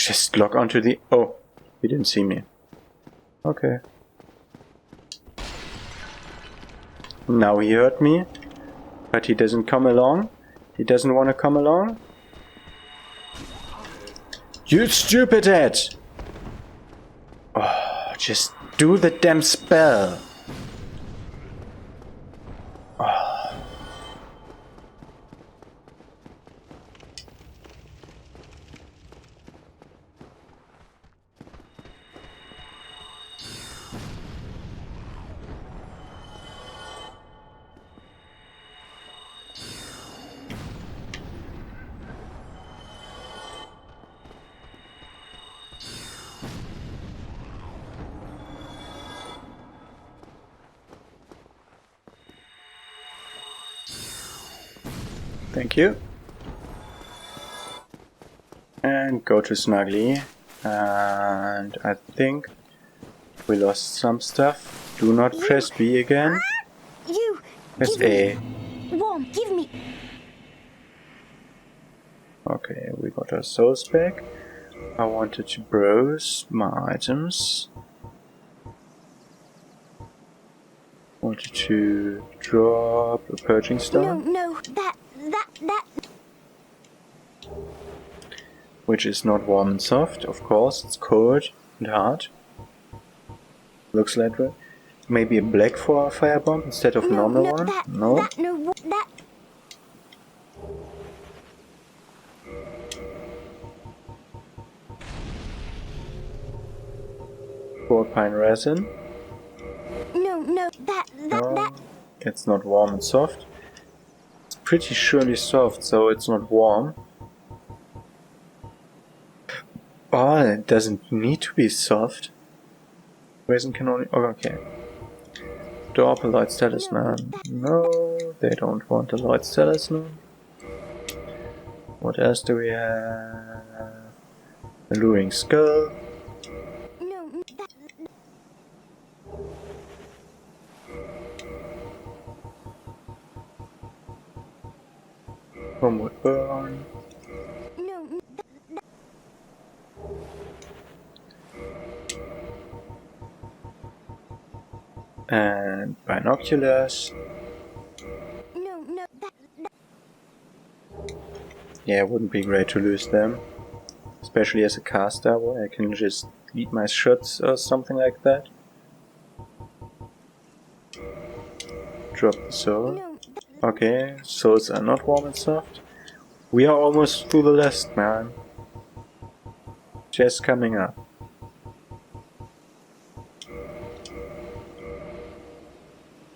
Just lock onto the... Oh, he didn't see me. Okay. Now he heard me, but he doesn't come along. He doesn't want to come along. You stupid head! Oh, just do the damn spell. Oh. Thank you. And go to Snuggly. And I think we lost some stuff. Do not press B again. Press A. Warm, give me. Okay, we got our souls back. I wanted to browse my items. Wanted to drop a purging stone. No, that. Which is not warm and soft, of course. It's cold and hard. Looks like that. Maybe a black for a firebomb instead of normal one? No. That. Gold pine resin. No, that. It's not warm and soft. It's pretty surely soft, so it's not warm. Oh, it doesn't need to be soft. Resin can only... Oh, okay. Drop a Lloyd's Talisman. No, they don't want a Lloyd's Talisman. What else do we have? Alluring Skull. No, that. Homewood Burn. No, And binoculars. no, that. Yeah, it wouldn't be great to lose them. Especially as a caster where I can just lead my shots or something like that. Drop the soul. No, Okay, souls are not warm and soft. We are almost through the list, man. Just coming up.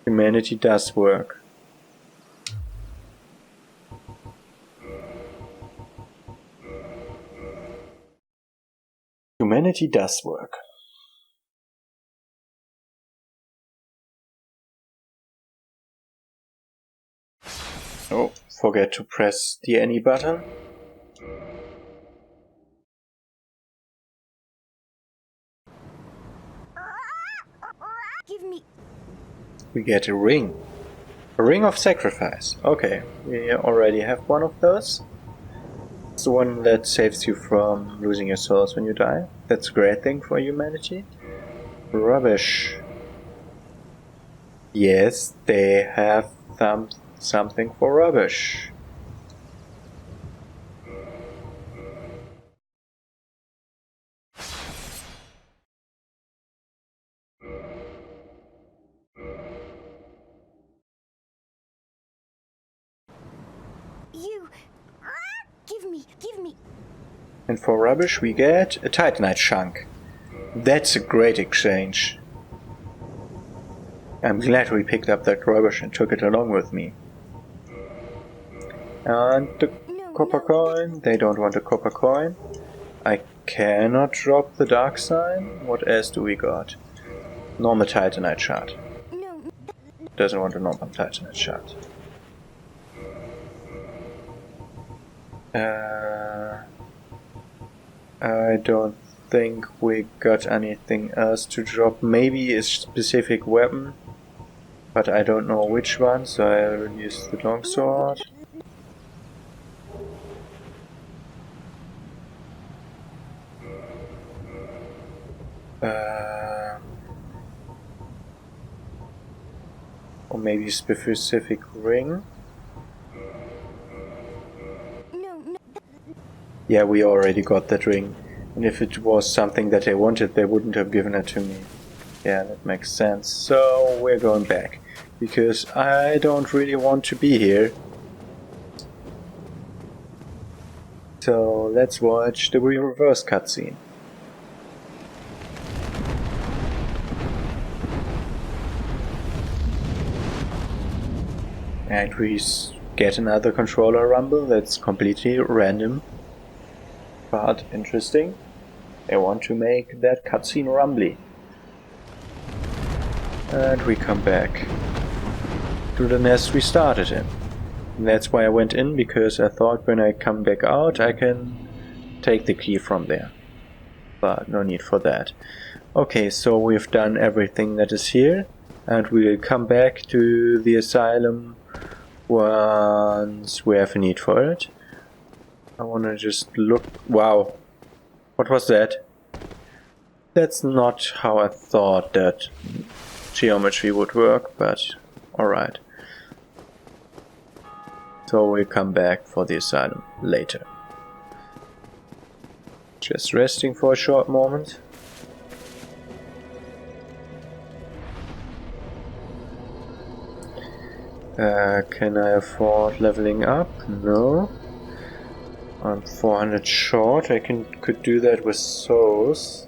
Humanity does work. Humanity does work. Oh, forget to press the any button. give me. We get a ring. A ring of sacrifice. Okay, we already have one of those. It's the one that saves you from losing your souls when you die. That's a great thing for humanity. Rubbish. Yes, they have something for rubbish. You. Give me. And for rubbish we get a titanite chunk. That's a great exchange. I'm glad we picked up that rubbish and took it along with me. And the copper coin. They don't want a copper coin. I cannot drop the dark sign. What else do we got? Normal titanite shard. No, Doesn't want a normal titanite shard. I don't think we got anything else to drop. Maybe a specific weapon, but I don't know which one, so I will use the longsword. Or maybe specific ring? No. Yeah, we already got that ring. And if it was something that they wanted, they wouldn't have given it to me. Yeah, that makes sense. So we're going back. Because I don't really want to be here. So let's watch the reverse cutscene. And we get another controller rumble that's completely random. But interesting. They want to make that cutscene rumbly. And we come back to the nest we started in. And that's why I went in, because I thought when I come back out I can take the key from there. But no need for that. Okay, so we've done everything that is here. And we'll come back to the asylum once we have a need for it. I wanna just look... Wow. What was that? That's not how I thought that geometry would work, but alright. So we'll come back for the asylum later. Just resting for a short moment. Can I afford leveling up? No. I'm 400 short. I could do that with souls.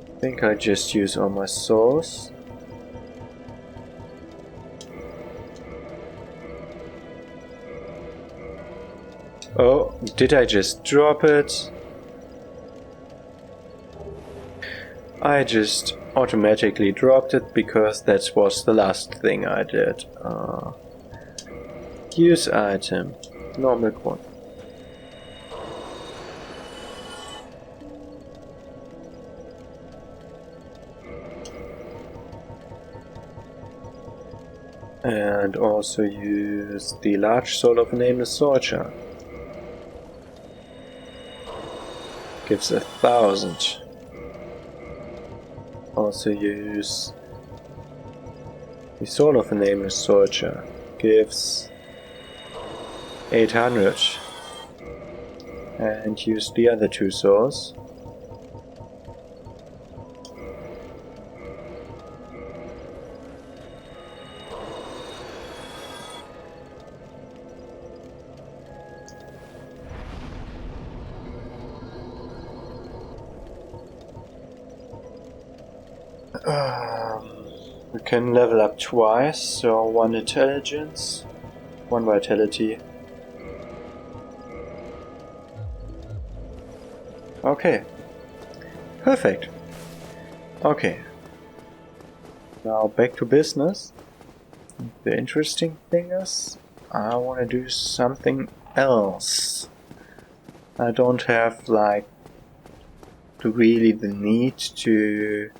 I think I just use all my souls. Oh, did I just drop it? I just automatically dropped it because that was the last thing I did. Use item. Normal one. And also use the large soul of a nameless soldier. Gives 1,000. Also use the soul of a nameless soldier. Gives 800. And use the other two souls. We can level up twice, so 1 intelligence, 1 vitality. Okay. Perfect. Okay. Now back to business. The interesting thing is, I want to do something else. I don't have like really the need to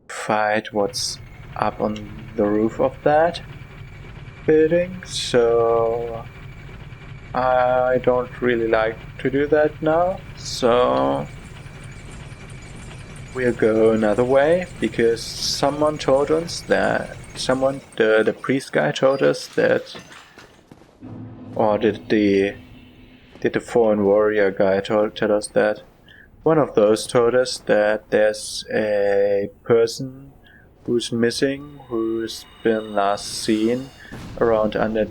fight what's up on the roof of that building, so I don't really like to do that now, so we'll go another way, because someone told us that, the priest guy told us that, or did the fallen warrior guy tell us that? One of those told us that there's a person who's missing, who's been last seen around Undead.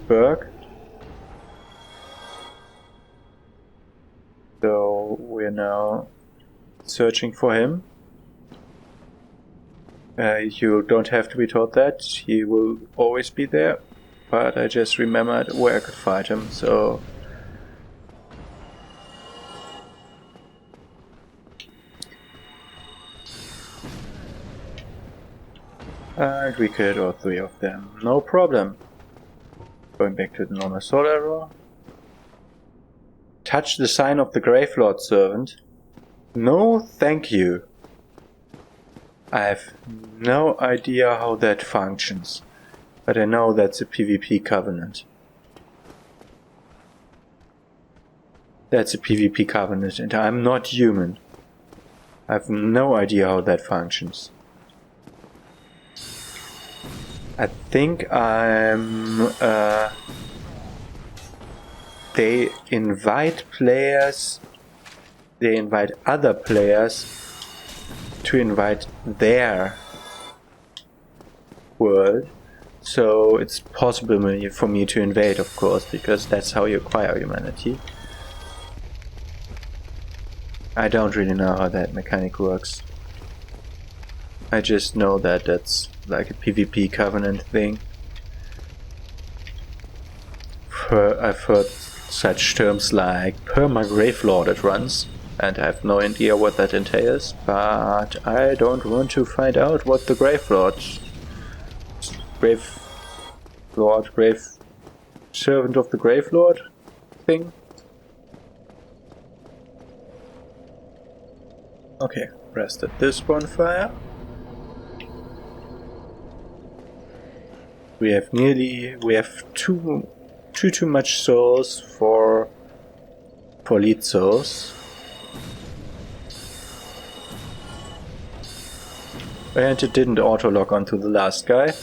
So we're now searching for him. You don't have to be told that, he will always be there, but I just remembered where I could fight him, so... And we killed all 3 of them, no problem. Going back to the normal soul arrow. Touch the sign of the Gravelord servant. No, thank you. I have no idea how that functions, but I know that's a PvP covenant. That's a PvP covenant, and I'm not human. I have no idea how that functions. I think I'm... they invite players... They invite other players to invite their world. So it's possible for me to invade, of course, because that's how you acquire humanity. I don't really know how that mechanic works. I just know that that's like a PvP covenant thing. I've heard such terms like perma-gravelorded runs, and I have no idea what that entails, but I don't want to find out what the servant of the Gravelord thing. Okay, rested this bonfire. We have too much souls for lead souls. And it didn't auto-lock onto the last guy.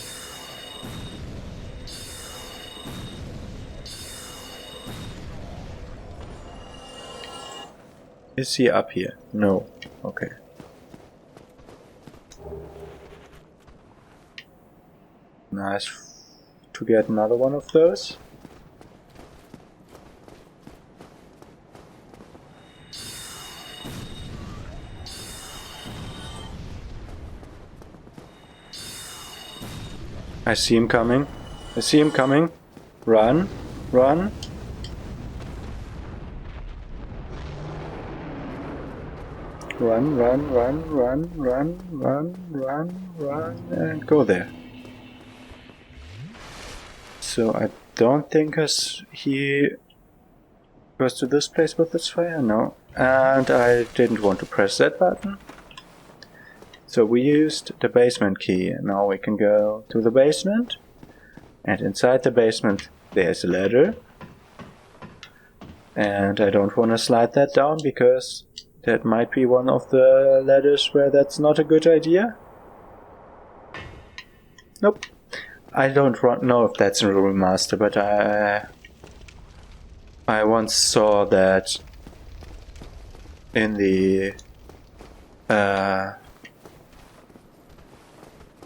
Is he up here? No. Okay. Nice to get another one of those. I see him coming. I see him coming. Run. Run. Run, run, run, run, run, run, run, run, and go there. So I don't think he goes to this place with his fire, no. And I didn't want to press that button. So we used the basement key. Now we can go to the basement. And inside the basement there's a ladder. And I don't want to slide that down because that might be one of the ladders where that's not a good idea. Nope. I don't know if that's in Remaster, but I once saw that in the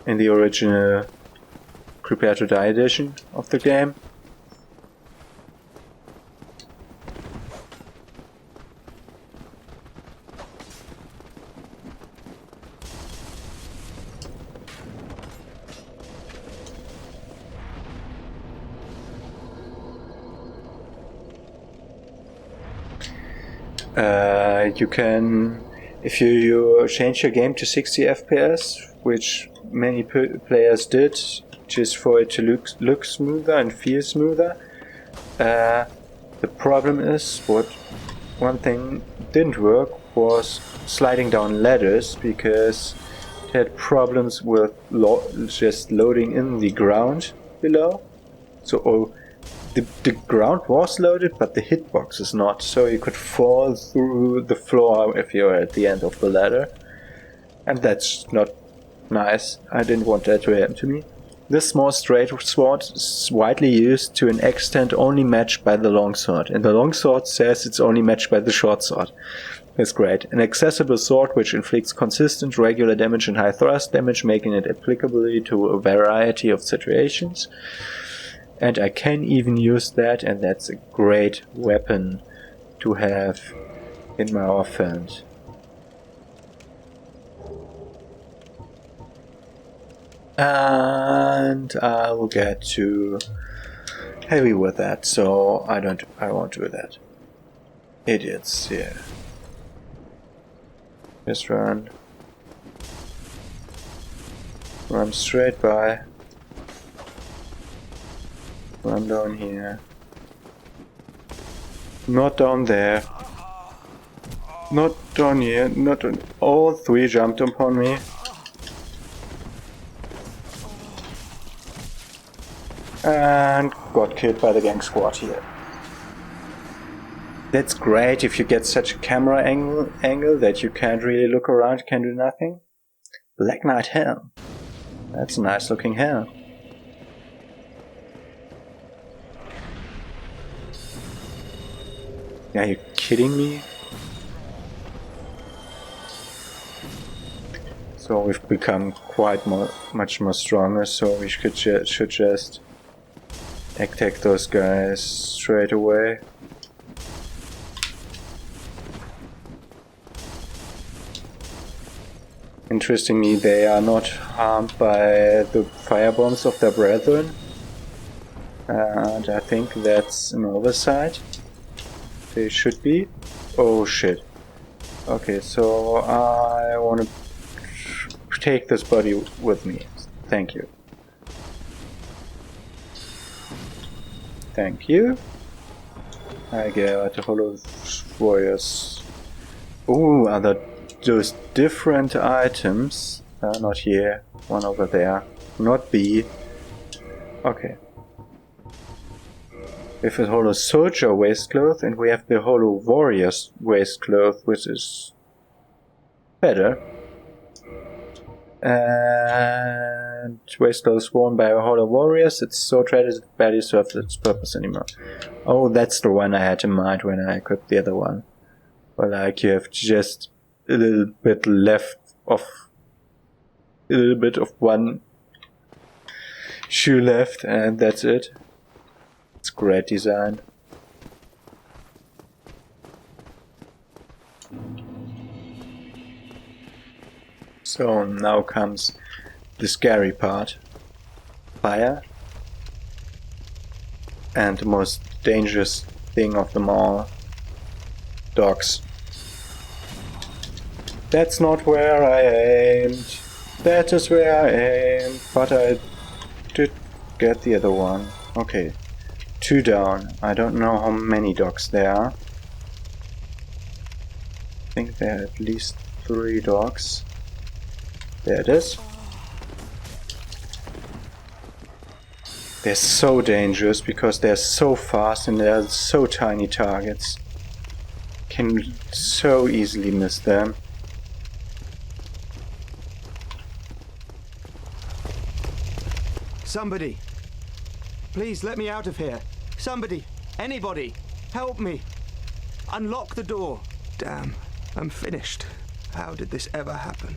original Prepare to Die edition of the game. You can, if you change your game to 60 FPS, which many players did, just for it to look smoother and feel smoother. The problem is, one thing didn't work was sliding down ladders, because it had problems with just loading in the ground below. So the ground was loaded, but the hitbox is not, so you could fall through the floor if you're at the end of the ladder. And that's not nice. I didn't want that to happen to me. This small straight sword is widely used to an extent only matched by the longsword, and the longsword says it's only matched by the short sword. That's great. An accessible sword which inflicts consistent regular damage and high thrust damage, making it applicable to a variety of situations. And I can even use that, and that's a great weapon to have in my offense. And I will get too heavy with that, so I won't do that. Idiots, yeah. Just run. Run straight by. Run down here. Not down there. Not down here. Not down. All three jumped upon me. And got killed by the gang squad here. That's great if you get such a camera angle that you can't really look around, can do nothing. Black Knight Helm. That's a nice looking helm. Are you kidding me? So we've become quite much more stronger, so we should just attack those guys straight away. Interestingly, they are not harmed by the firebombs of their brethren. And I think that's an oversight. They should be. Oh shit. Okay, so I want to take this body with me. Thank you. Thank you. I get a Hollow Warriors. Ooh, are there those different items? Not here. One over there. Not B. Okay. We have a Hollow Soldier waistcloth and we have the Hollow Warriors waistcloth, which is better. And waistcloth worn by Hollow Warriors. It's so traded it barely serves its purpose anymore. Oh, that's the one I had in mind when I equipped the other one. Well, like you have just a little bit left of a little bit of one shoe left, and that's it. It's great design. So now comes the scary part. Fire. And the most dangerous thing of them all. Dogs. That's not where I aimed. That is where I aimed. But I did get the other one. Okay. 2 down. I don't know how many dogs there are. I think there are at least 3 dogs. There it is. They're so dangerous because they're so fast and they're so tiny targets. Can so easily miss them. Somebody! Please let me out of here. Somebody! Anybody! Help me! Unlock the door! Damn, I'm finished. How did this ever happen?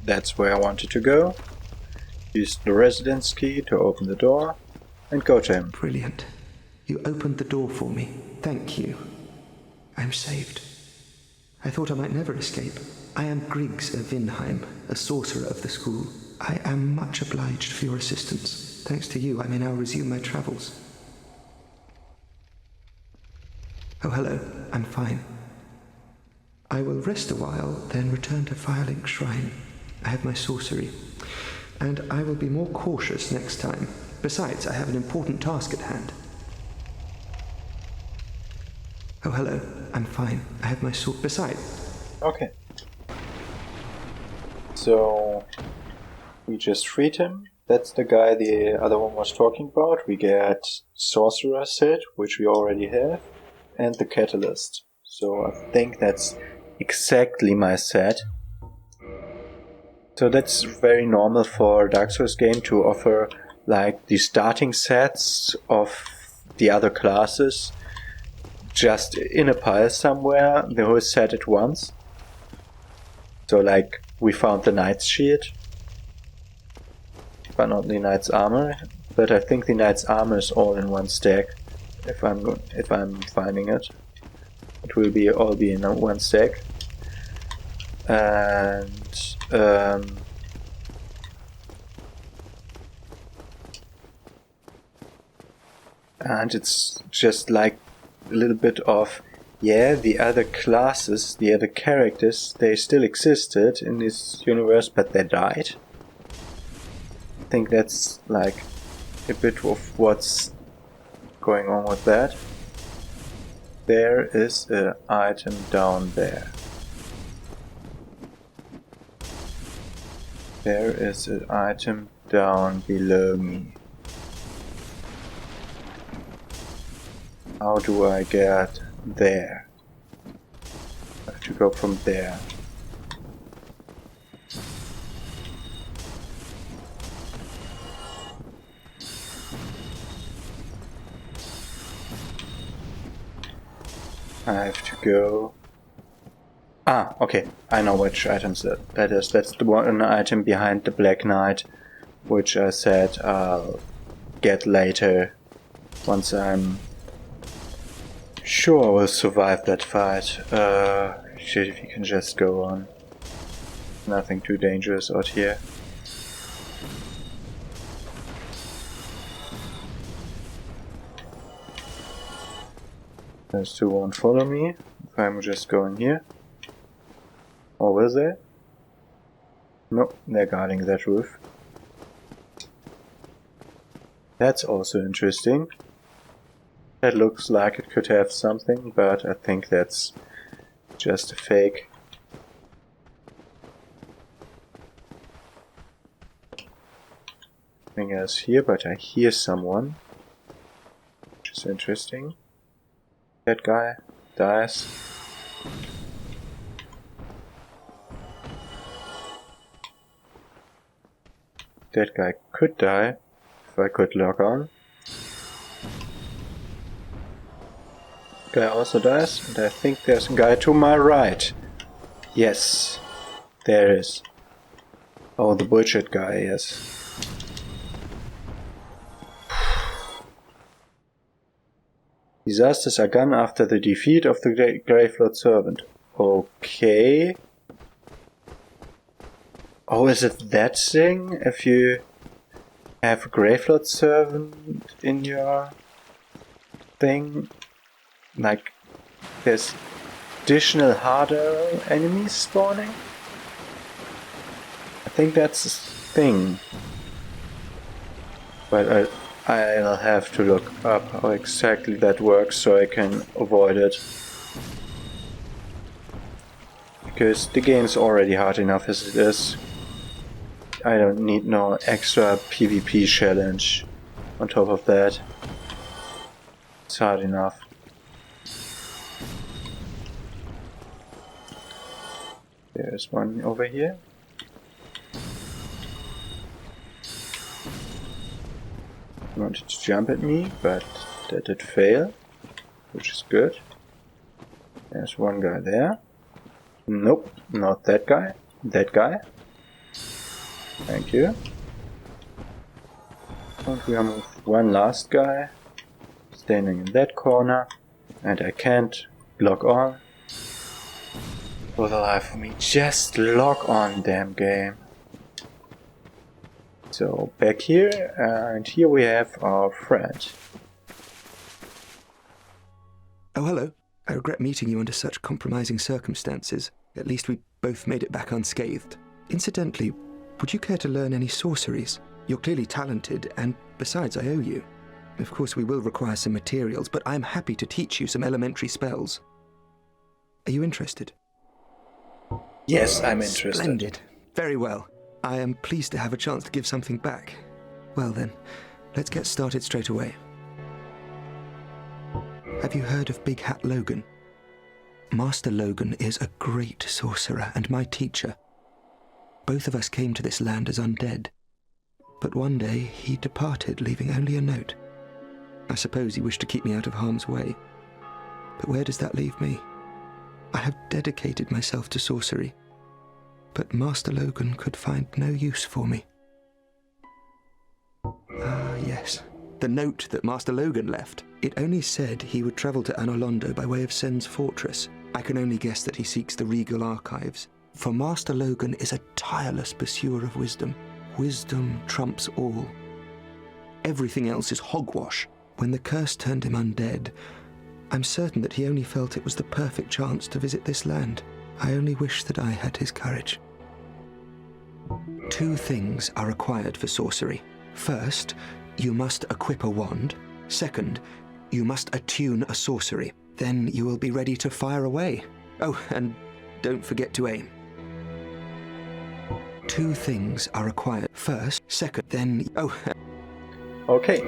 That's where I wanted to go. Use the residence key to open the door and go to him. Brilliant. You opened the door for me. Thank you. I'm saved. I thought I might never escape. I am Griggs of Vinheim, a sorcerer of the school. I am much obliged for your assistance. Thanks to you, I may now resume my travels. Oh, hello. I'm fine. I will rest a while, then return to Firelink Shrine. I have my sorcery. And I will be more cautious next time. Besides, I have an important task at hand. Oh, hello. I'm fine. I have my sword. Besides... Okay. So... we just freed him. That's the guy the other one was talking about. We get Sorcerer set, which we already have. And the Catalyst. So I think that's exactly my set. So that's very normal for a Dark Souls game to offer like the starting sets of the other classes just in a pile somewhere, the whole set at once. So like we found the Knight's Shield, but not the Knight's Armor. But I think the Knight's Armor is all in one stack. If I'm finding it, it will all be in one stack. And it's just like a little bit of, yeah, the other classes, the other characters, they still existed in this universe, but they died. I think that's like a bit of what's going on with that. There is an item down there. There is an item down below me. How do I get there? I have to go from there. I have to go... Ah, okay. I know which items that is. That's the one item behind the Black Knight, which I said I'll get later, once I'm sure I will survive that fight. Shit, if you can just go on. Nothing too dangerous out here. Those two won't follow me if I'm just going here. Or will they? Nope, they're guarding that roof. That's also interesting. That looks like it could have something, but I think that's just a fake. Nothing else here, but I hear someone, which is interesting. That guy dies. That guy could die if I could log on. Guy also dies, and I think there's a guy to my right. Yes, there is. Oh, the bullshit guy, yes. Disasters are gone after the defeat of the Gravelord Servant. Okay. Oh, is it that thing? If you have a Gravelord Servant in your thing, like there's additional harder enemies spawning? I think that's a thing. But I'll have to look up how exactly that works so I can avoid it. Because the game's already hard enough as it is. I don't need no extra PvP challenge on top of that. It's hard enough. There's one over here. He wanted to jump at me, but that did fail, which is good. There's one guy there. Nope, not that guy. That guy. Thank you. And we have one last guy standing in that corner, and I can't log on. For the life of me, just log on, damn game. So back here, and here we have our friend. Oh, hello. I regret meeting you under such compromising circumstances. At least we both made it back unscathed. Incidentally, would you care to learn any sorceries? You're clearly talented, and besides, I owe you. Of course, we will require some materials, but I'm happy to teach you some elementary spells. Are you interested? Yes, I'm interested. Splendid. Very well. I am pleased to have a chance to give something back. Well then, let's get started straight away. Have you heard of Big Hat Logan? Master Logan is a great sorcerer and my teacher. Both of us came to this land as undead. But one day he departed, leaving only a note. I suppose he wished to keep me out of harm's way. But where does that leave me? I have dedicated myself to sorcery, but Master Logan could find no use for me. Ah, yes. The note that Master Logan left. It only said he would travel to Anolondo by way of Sen's fortress. I can only guess that he seeks the regal archives. For Master Logan is a tireless pursuer of wisdom. Wisdom trumps all. Everything else is hogwash. When the curse turned him undead, I'm certain that he only felt it was the perfect chance to visit this land. I only wish that I had his courage. 2 things are required for sorcery. First, you must equip a wand. Second, you must attune a sorcery. Then you will be ready to fire away. Oh, and don't forget to aim. 2 things are required. First, second, then... Oh. Okay.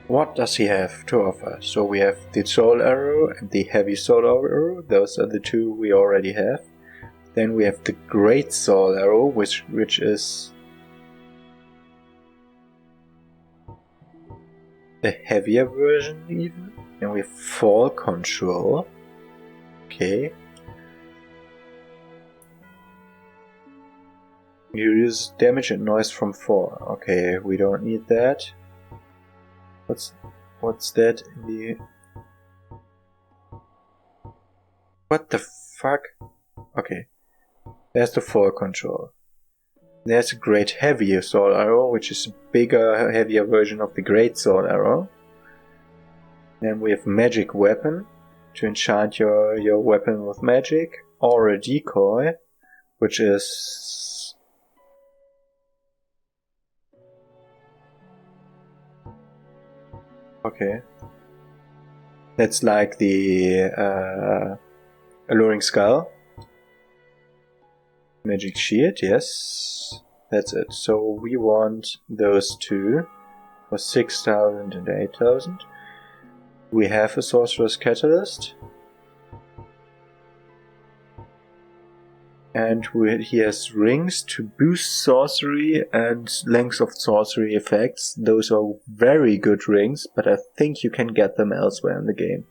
What does he have to offer? So we have the soul arrow and the heavy soul arrow. Those are the 2 we already have. Then we have the great soul arrow, which is the heavier version even. Then we have fall control. Okay. You use damage and noise from 4. Okay, we don't need that. What's that in the... What the fuck? Okay. There's the 4 control. There's a great heavy sword arrow, which is a bigger, heavier version of the great sword arrow. Then we have magic weapon, to enchant your weapon with magic, or a decoy, which is... Okay. That's like the alluring skull. Magic shield, yes. That's it. So we want those two for 6,000 and 8,000. We have a sorcerer's catalyst. And he has rings to boost sorcery and length of sorcery effects. Those are very good rings, but I think you can get them elsewhere in the game.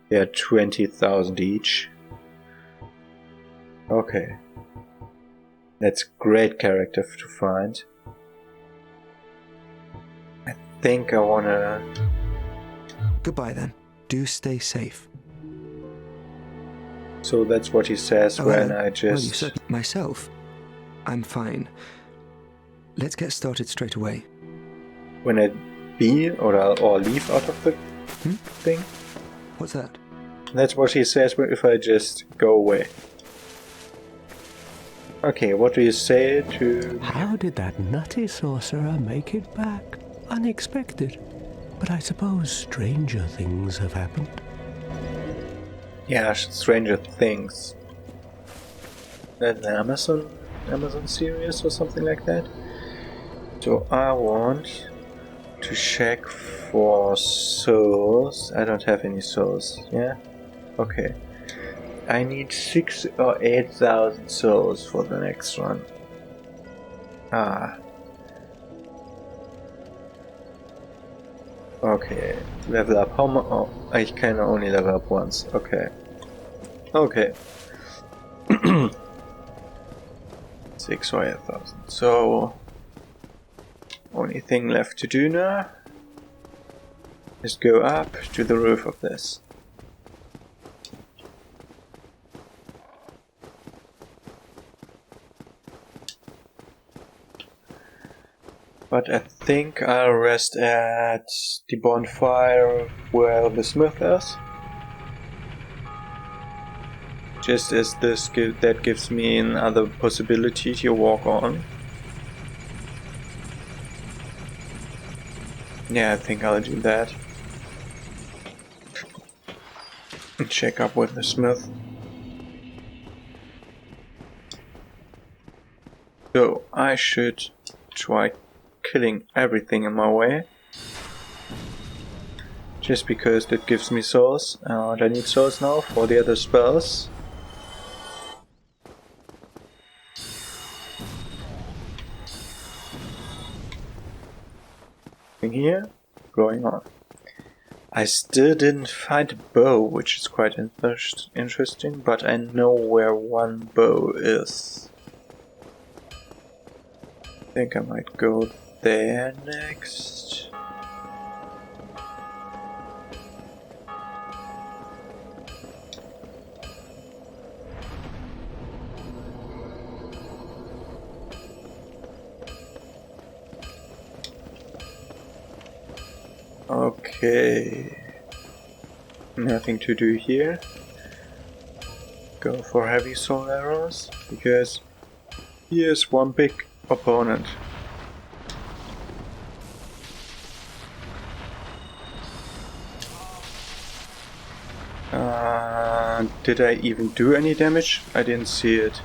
They are 20,000 each. Okay. That's great character to find. I think I wanna... Goodbye then. Do stay safe. So that's what he says when I just... Well, myself, I'm fine. Let's get started straight away. When I be or leave out of the thing? What's that? That's what he says if I just go away. Okay, what do you say to... How did that nutty sorcerer make it back? Unexpected. But I suppose stranger things have happened. Yeah, Stranger Things. That's an Amazon series or something like that. So I want to check for souls. I don't have any souls, yeah? Okay. I need 6 or 8,000 souls for the next one. Okay, level up. How much? Oh, I can only level up once. Okay. Okay. 6 or 8,000. So, only thing left to do now is go up to the roof of this. But I think I'll rest at the bonfire where the smith is. Just as that gives me another possibility to walk on. Yeah, I think I'll do that. And check up with the smith. So I should try killing everything in my way. Just because that gives me souls. And I need souls now for the other spells. Here, going on. I still didn't find a bow, which is quite interesting, but I know where one bow is. I think I might go there next. Okay, nothing to do here. Go for heavy soul arrows, because here's one big opponent. Did I even do any damage? I didn't see it.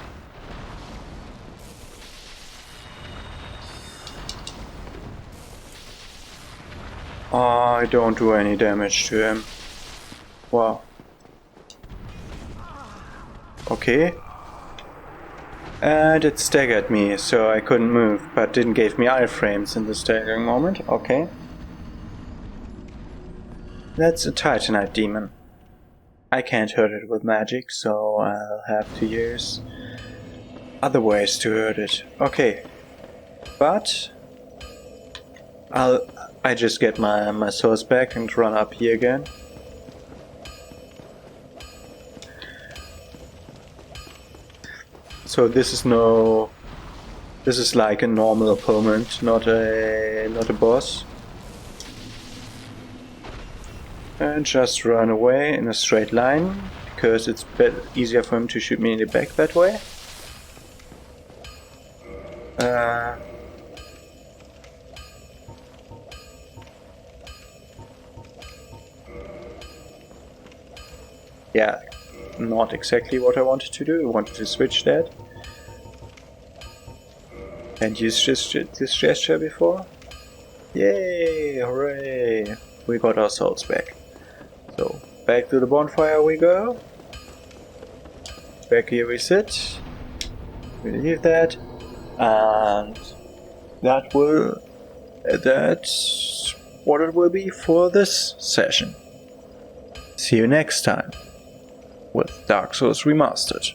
I don't do any damage to him. Wow. Okay. And it staggered me, so I couldn't move, but didn't give me iframes in the staggering moment. Okay. That's a Titanite demon. I can't hurt it with magic, so I'll have to use other ways to hurt it. Okay, but I just get my source back and run up here again. So this is like a normal opponent, not a boss. And just run away in a straight line, because it's easier for him to shoot me in the back that way. Yeah, not exactly what I wanted to do. I wanted to switch that. And use this gesture before. Yay! Hooray! We got our souls back. So, back to the bonfire we go. Back here we sit. We leave that. And that's what it will be for this session. See you next time with Dark Souls Remastered.